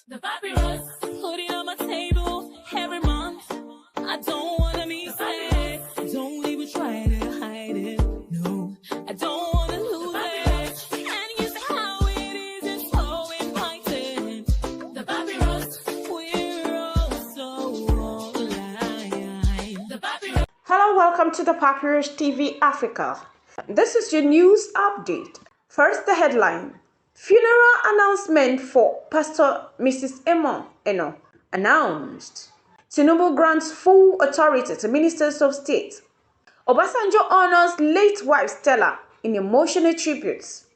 The papyrus, putting on my table every month. I don't wanna be sad. Don't even try to hide it. No, I don't wanna lose it. And you see how it is, it's so inviting. The papyrus, we're all so alive. The papyrus. Hello, welcome to the Papyrus TV Africa. This is your news update. First, the headline. Funeral announcement for Pastor Mrs. Eno announced. Tinubu grants full authority to ministers of state. Obasanjo honors late wife Stella in emotional tributes.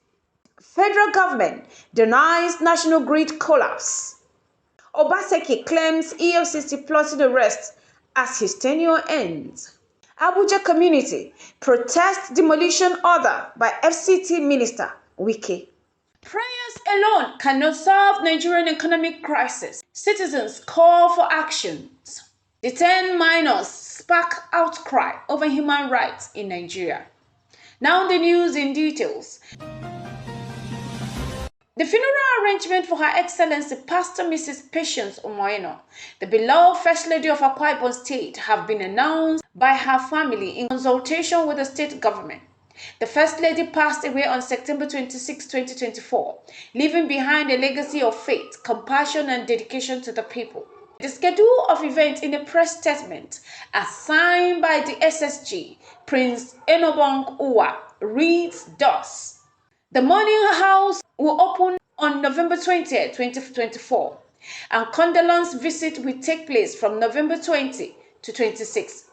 Federal government denies national grid collapse. Obaseki claims EFCC plotting arrest as his tenure ends. Abuja community protests demolition order by FCT Minister Wike. Prayers alone cannot solve Nigerian economic crisis. Citizens call for actions. Detained minors spark outcry over human rights in Nigeria. Now the news in details. The funeral arrangement for Her Excellency Pastor Mrs. Patience Omoeno, the beloved First Lady of Akwa Ibom State, have been announced by her family in consultation with the state government. The First Lady passed away on September 26, 2024, leaving behind a legacy of faith, compassion, and dedication to the people. The schedule of events in a press statement, as signed by the SSG, Prince Enobong Uwa, reads thus. The mourning house will open on November 20, 2024, and condolence visit will take place from November 20 to 26.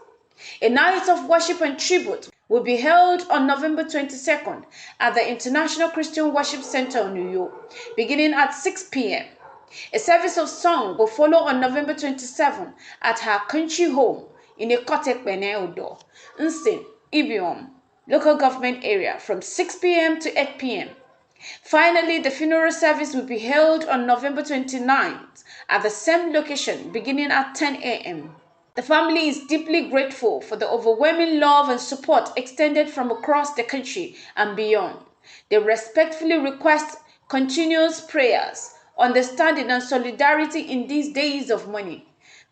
A night of worship and tribute will be held on November 22nd at the International Christian Worship Center in New York, beginning at 6 p.m. A service of song will follow on November 27 at her country home in Ekotekpene Odo, Nsin, Ibiom, local government area from 6 p.m. to 8 p.m. Finally, the funeral service will be held on November 29th at the same location beginning at 10 a.m. The family is deeply grateful for the overwhelming love and support extended from across the country and beyond. They respectfully request continuous prayers, understanding, and solidarity in these days of mourning.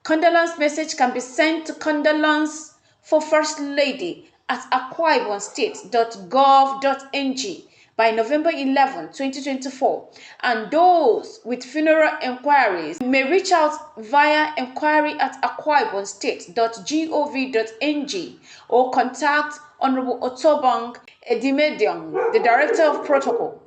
Condolence message can be sent to condolence for First Lady at akwaibomstate.gov.ng by November 11, 2024, and those with funeral enquiries may reach out via enquiry@akwaibomstate.gov.ng or contact Honorable Otobong Edimediong, the Director of Protocol.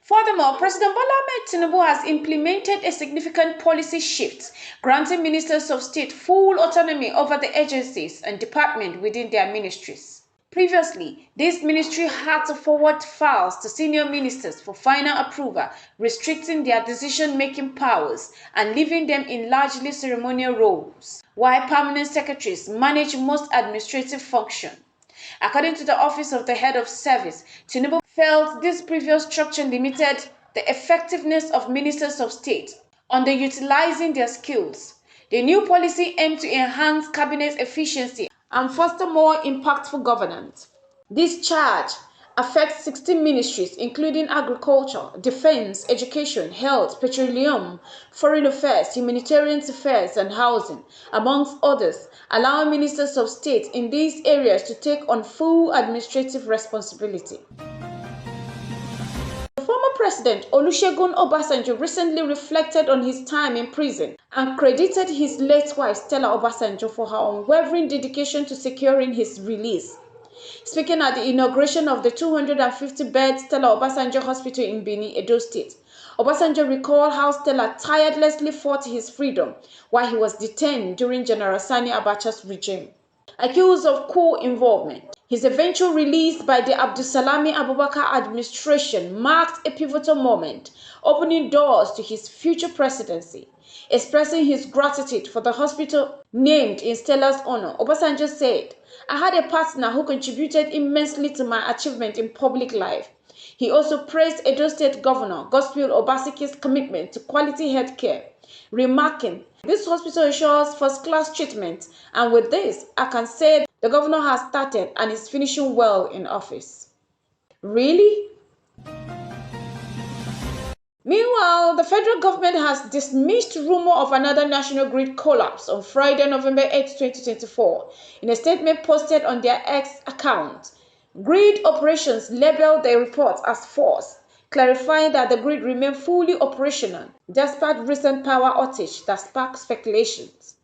Furthermore, President Bola Ahmed Tinubu has implemented a significant policy shift, granting ministers of state full autonomy over the agencies and departments within their ministries. Previously, this ministry had to forward files to senior ministers for final approval, restricting their decision-making powers and leaving them in largely ceremonial roles, while permanent secretaries manage most administrative functions. According to the Office of the Head of Service, Tinubu felt this previous structure limited the effectiveness of ministers of state, underutilizing their skills. The new policy aimed to enhance cabinet efficiency and foster more impactful governance. This charge affects 16 ministries, including agriculture, defense, education, health, petroleum, foreign affairs, humanitarian affairs, and housing, amongst others, allowing ministers of state in these areas to take on full administrative responsibility. Former President Olusegun Obasanjo recently reflected on his time in prison and credited his late wife Stella Obasanjo for her unwavering dedication to securing his release. Speaking at the inauguration of the 250-bed Stella Obasanjo Hospital in Benin, Edo State, Obasanjo recalled how Stella tirelessly fought his freedom while he was detained during General Sani Abacha's regime. Accused of co-involvement, his eventual release by the Abdulsalami Abubakar administration marked a pivotal moment, opening doors to his future presidency. Expressing his gratitude for the hospital named in Stella's honor, Obasanjo said, "I had a partner who contributed immensely to my achievement in public life." He also praised Edo State Governor Godswill Obaseki's commitment to quality health care, remarking, "This hospital ensures first-class treatment, and with this, I can say the governor has started and is finishing well in office." Really? Meanwhile, the federal government has dismissed rumor of another national grid collapse on Friday, November 8, 2024. In a statement posted on their X account, grid operations labeled the report as false, clarifying that the grid remained fully operational despite recent power outage that sparked speculations.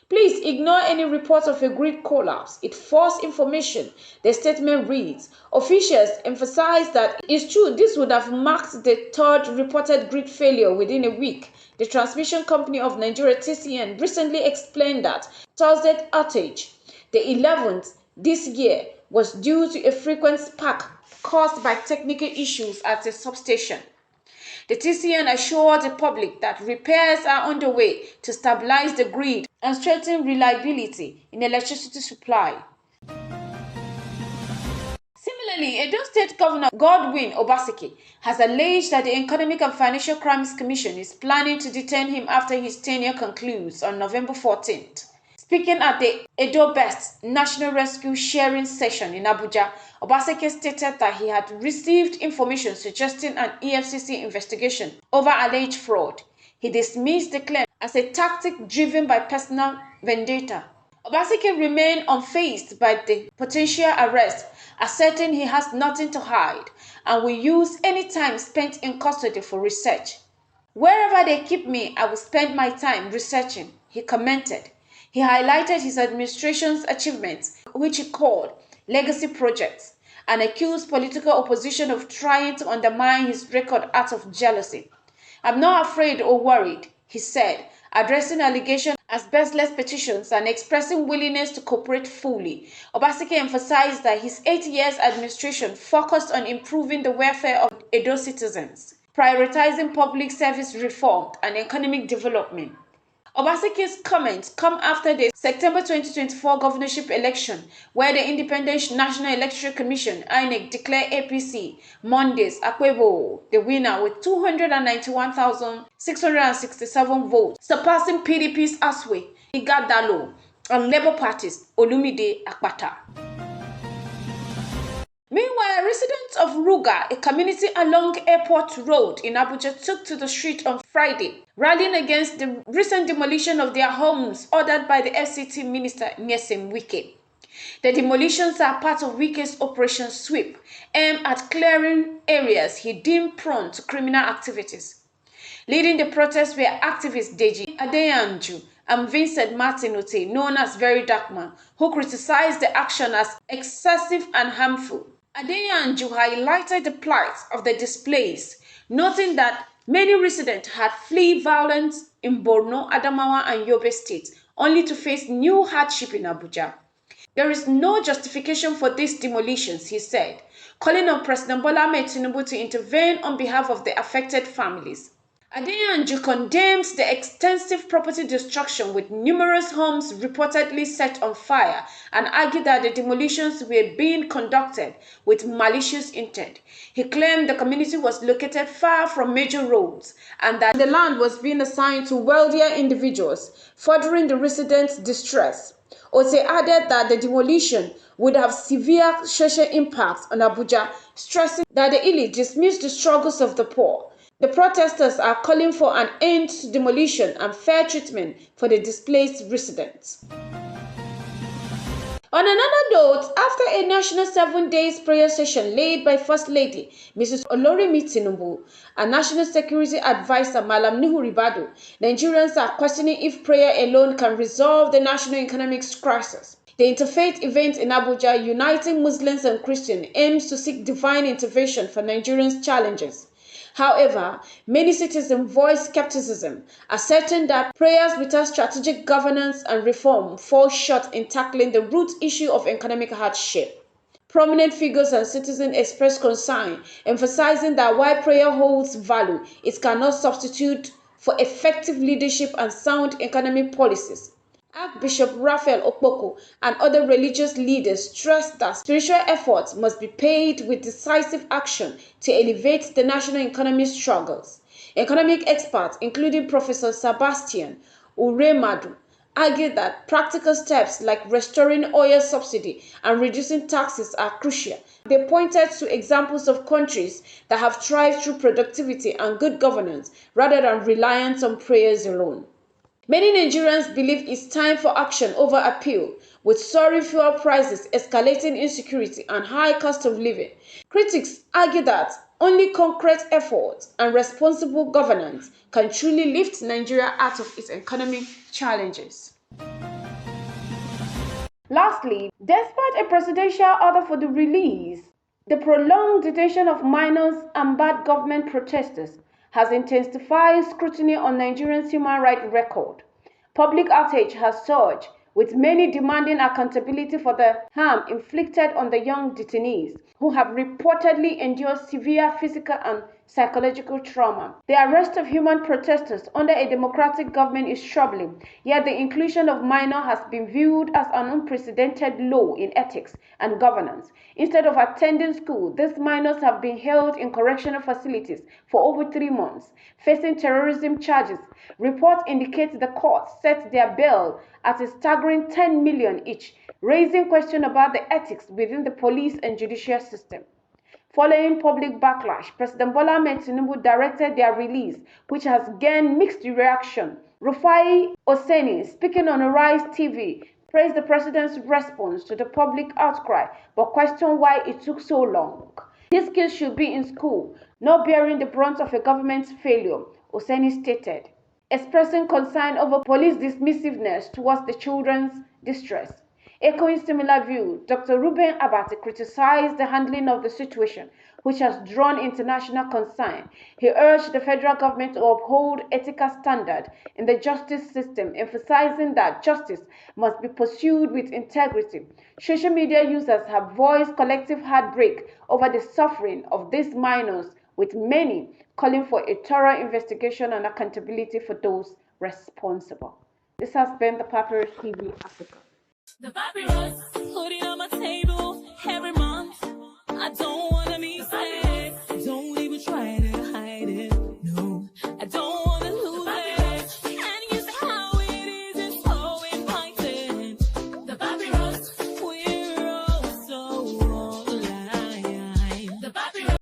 Please ignore any reports of a grid collapse. It's false information, the statement reads. Officials emphasize that it's true this would have marked the third reported grid failure within a week. The Transmission Company of Nigeria (TCN) recently explained that Thursday's outage, the 11th this year, was due to a frequent spark caused by technical issues at a substation. The TCN assured the public that repairs are underway to stabilize the grid and strengthen reliability in electricity supply. Similarly, Edo State Governor Godwin Obaseki has alleged that the Economic and Financial Crimes Commission is planning to detain him after his tenure concludes on November 14th. Speaking at the Edo Best National Rescue Sharing Session in Abuja, Obaseki stated that he had received information suggesting an EFCC investigation over alleged fraud. He dismissed the claim as a tactic driven by personal vendetta. Obaseki remained unfazed by the potential arrest, asserting he has nothing to hide and will use any time spent in custody for research. Wherever they keep me, I will spend my time researching, he commented. He highlighted his administration's achievements, which he called legacy projects, and accused political opposition of trying to undermine his record out of jealousy. I'm not afraid or worried, he said, addressing allegations as baseless petitions and expressing willingness to cooperate fully. Obaseki emphasized that his 8 years administration focused on improving the welfare of Edo citizens, prioritizing public service reform and economic development. Obaseki's comments come after the September 2024 governorship election, where the Independent National Electoral Commission (INEC) declared APC Mondays Akwebo the winner with 291,667 votes, surpassing PDP's Aswe Igadalo and Labour Party's Olumide Akpata. Meanwhile, residents of Ruga, a community along Airport Road in Abuja, took to the street on Friday, rallying against the recent demolition of their homes ordered by the FCT Minister Nyesom Wike. The demolitions are part of Wike's Operation Sweep, aimed at clearing areas he deemed prone to criminal activities. Leading the protests were activists Deji Adeyanju and Vincent Martinote, known as Very Dark Man, who criticized the action as excessive and harmful. Adeyanju highlighted the plight of the displaced, noting that many residents had fled violence in Borno, Adamawa, and Yobe states, only to face new hardship in Abuja. There is no justification for these demolitions, he said, calling on President Bola Ahmed Tinubu to intervene on behalf of the affected families. Adeyanju condemned the extensive property destruction with numerous homes reportedly set on fire and argued that the demolitions were being conducted with malicious intent. He claimed the community was located far from major roads and that the land was being assigned to wealthier individuals, furthering the residents' distress. Ote added that the demolition would have severe social impacts on Abuja, stressing that the elite dismissed the struggles of the poor. The protesters are calling for an end to demolition and fair treatment for the displaced residents. On another note, after a national 7-day prayer session led by First Lady Mrs. Olorimi Tinubu and National Security Advisor Malam Nuhu Ribadu, Nigerians are questioning if prayer alone can resolve the national economic crisis. The interfaith event in Abuja, uniting Muslims and Christians, aims to seek divine intervention for Nigerians' challenges. However, many citizens voice skepticism, asserting that prayers without strategic governance and reform fall short in tackling the root issue of economic hardship. Prominent figures and citizens express concern, emphasizing that while prayer holds value, it cannot substitute for effective leadership and sound economic policies. Archbishop Raphael Okpoko and other religious leaders stressed that spiritual efforts must be paired with decisive action to elevate the national economic struggles. Economic experts, including Professor Sebastian Uremadu argued that practical steps like restoring oil subsidy and reducing taxes are crucial. They pointed to examples of countries that have thrived through productivity and good governance rather than reliance on prayers alone. Many Nigerians believe it's time for action over appeal, with soaring fuel prices, escalating insecurity, and high cost of living. Critics argue that only concrete efforts and responsible governance can truly lift Nigeria out of its economic challenges. Lastly, despite a presidential order for the release, the prolonged detention of minors and bad government protesters has intensified scrutiny on Nigeria's human rights record. Public outrage has surged, with many demanding accountability for the harm inflicted on the young detainees, who have reportedly endured severe physical and psychological trauma. The arrest of human protesters under a democratic government is troubling, yet the inclusion of minors has been viewed as an unprecedented low in ethics and governance. Instead of attending school, these minors have been held in correctional facilities for over 3 months, facing terrorism charges. Reports indicate the court set their bail at a staggering 10 million each, raising questions about the ethics within the police and judicial system. Following public backlash, President Bola Ahmed Tinubu directed their release, which has gained mixed reaction. Rufai Oseni, speaking on Arise TV, praised the president's response to the public outcry, but questioned why it took so long. These kids should be in school, not bearing the brunt of a government's failure, Oseni stated, expressing concern over police dismissiveness towards the children's distress. Echoing similar view, Dr. Ruben Abati criticized the handling of the situation, which has drawn international concern. He urged the federal government to uphold ethical standards in the justice system, emphasizing that justice must be pursued with integrity. Social media users have voiced collective heartbreak over the suffering of these minors, with many calling for a thorough investigation and accountability for those responsible. This has been the Papyrus TV Africa. The papyrus